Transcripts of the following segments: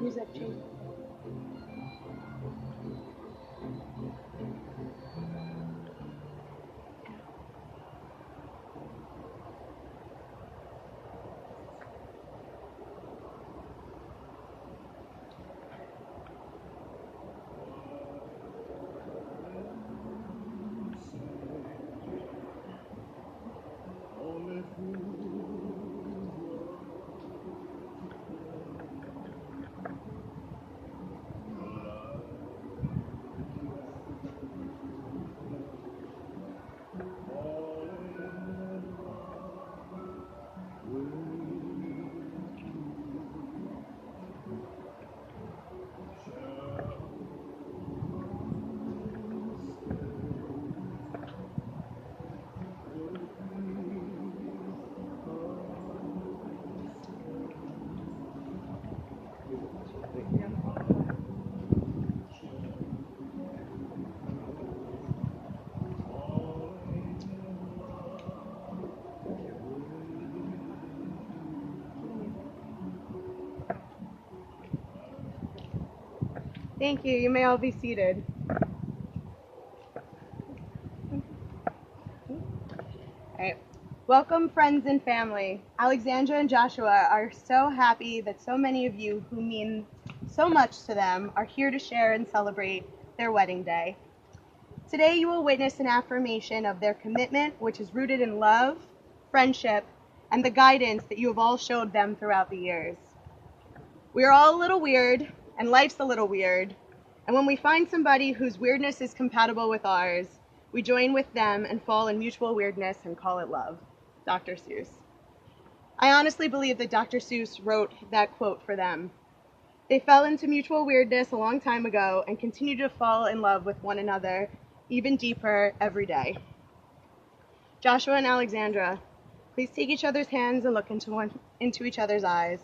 Use that chain. Thank you. You may all be seated. All right. Welcome, friends and family. Alexandra and Joshua are so happy that so many of you who mean so much to them are here to share and celebrate their wedding day. Today you will witness an affirmation of their commitment, which is rooted in love, friendship, and the guidance that you have all showed them throughout the years. We are all a little weird, and life's a little weird, and when we find somebody whose weirdness is compatible with ours, we join with them and fall in mutual weirdness and call it love. Dr. Seuss. I honestly believe that Dr. Seuss wrote that quote for them. They fell into mutual weirdness a long time ago and continue to fall in love with one another even deeper every day. Joshua and Alexandra, please take each other's hands and look into each other's eyes.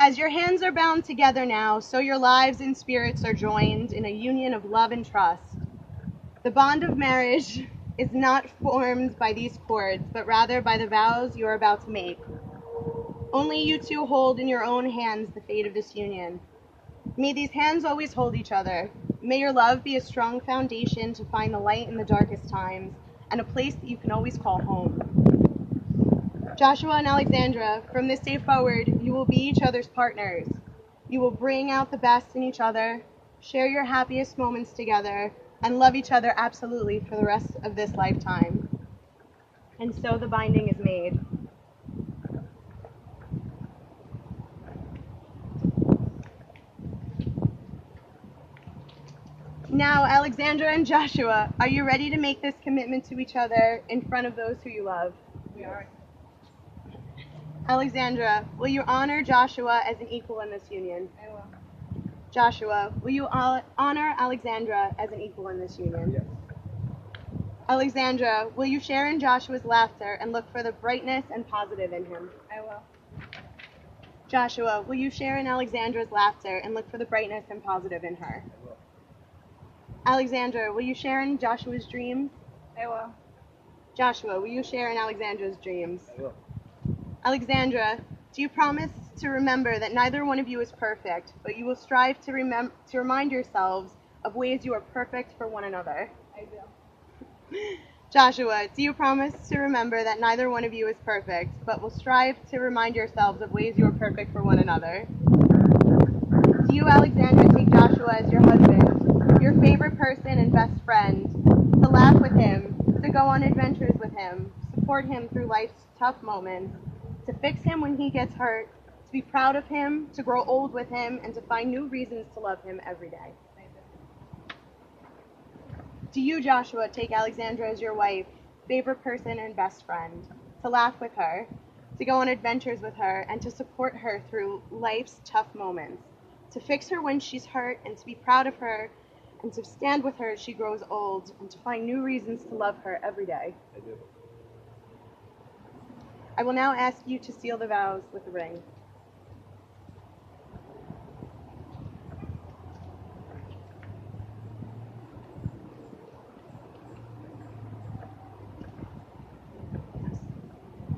As your hands are bound together now, so your lives and spirits are joined in a union of love and trust. The bond of marriage is not formed by these cords, but rather by the vows you are about to make. Only you two hold in your own hands the fate of this union. May these hands always hold each other. May your love be a strong foundation to find the light in the darkest times, and a place that you can always call home. Joshua and Alexandra, from this day forward, you will be each other's partners. You will bring out the best in each other, share your happiest moments together, and love each other absolutely for the rest of this lifetime. And so the binding is made. Now, Alexandra and Joshua, are you ready to make this commitment to each other in front of those who you love? We are. Alexandra, will you honor Joshua as an equal in this union? I will. Joshua, will you honor Alexandra as an equal in this union? Yes. Alexandra, will you share in Joshua's laughter and look for the brightness and positive in him? I will. Joshua, will you share in Alexandra's laughter and look for the brightness and positive in her? I will. Alexandra, will you share in Joshua's dreams? I will. Joshua, will you share in Alexandra's dreams? I will. Alexandra, do you promise to remember that neither one of you is perfect, but you will strive to remind yourselves of ways you are perfect for one another? I will. Joshua, do you promise to remember that neither one of you is perfect, but will strive to remind yourselves of ways you are perfect for one another? Do you, Alexandra, take Joshua as your husband, your favorite person and best friend, to laugh with him, to go on adventures with him, support him through life's tough moments, to fix him when he gets hurt, to be proud of him, to grow old with him, and to find new reasons to love him every day? I will. Do you, Joshua, take Alexandra as your wife, favorite person and best friend, to laugh with her, to go on adventures with her, and to support her through life's tough moments, to fix her when she's hurt, and to be proud of her, and to stand with her as she grows old, and to find new reasons to love her every day? I do. I will now ask you to seal the vows with a ring.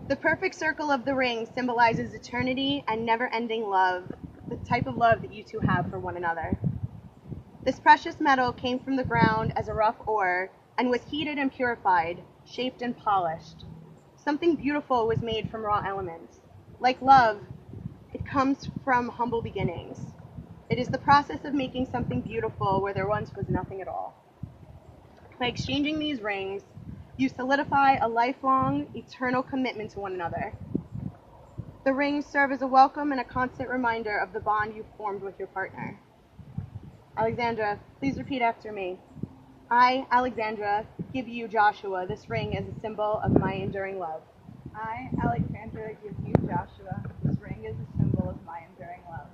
The perfect circle of the ring symbolizes eternity and never-ending love, the type of love that you two have for one another. This precious metal came from the ground as a rough ore and was heated and purified, shaped and polished. Something beautiful was made from raw elements. Like love, it comes from humble beginnings. It is the process of making something beautiful where there once was nothing at all. By exchanging these rings, you solidify a lifelong, eternal commitment to one another. The rings serve as a welcome and a constant reminder of the bond you've formed with your partner. Alexandra, please repeat after me. I, Alexandra, give you, Joshua, this ring as a symbol of my enduring love. I, Alexandra, give you, Joshua, this ring as a symbol of my enduring love.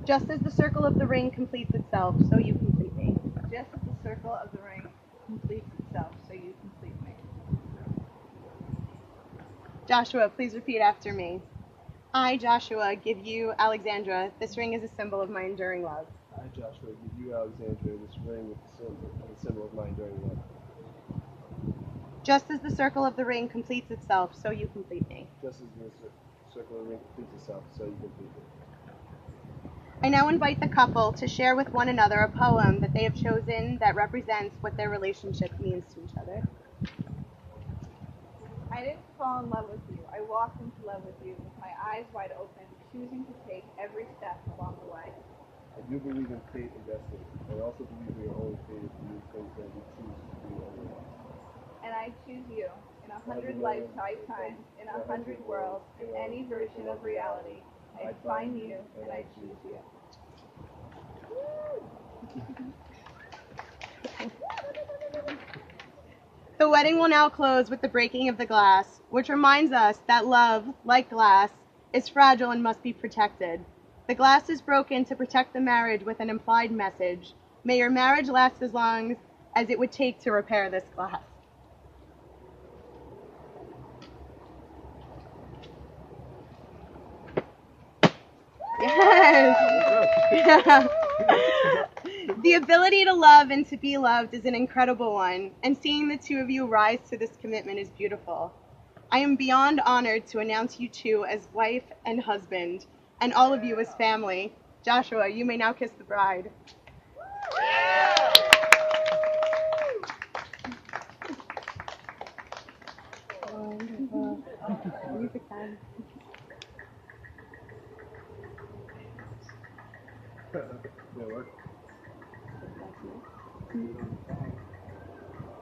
Just as the circle of the ring completes itself, so you complete me. Just as the circle of the ring completes itself, so you complete me. Joshua, please repeat after me. I, Joshua, give you, Alexandra, this ring as a symbol of my enduring love. I, Joshua, give you, Alexandra, this ring with the symbol of my enduring love. Just as the circle of the ring completes itself, so you complete me. Just as the circle of the ring completes itself, so you complete me. I now invite the couple to share with one another a poem that they have chosen that represents what their relationship means to each other. I didn't fall in love with you. I walked into love with you with my eyes wide open, choosing to take every step along the way. I do believe in fate and destiny. I also believe we are only fated to do things that we choose to do anyway. And I choose you, in 100 lifetimes, in 100 worlds, in any version of reality, I find you and I choose you. The wedding will now close with the breaking of the glass, which reminds us that love, like glass, is fragile and must be protected. The glass is broken to protect the marriage with an implied message. May your marriage last as long as it would take to repair this glass. Yes! The ability to love and to be loved is an incredible one, and seeing the two of you rise to this commitment is beautiful. I am beyond honored to announce you two as wife and husband, and all of you as family. Joshua, you may now kiss the bride. Music time. Yeah, what?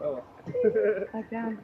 Oh. Back down.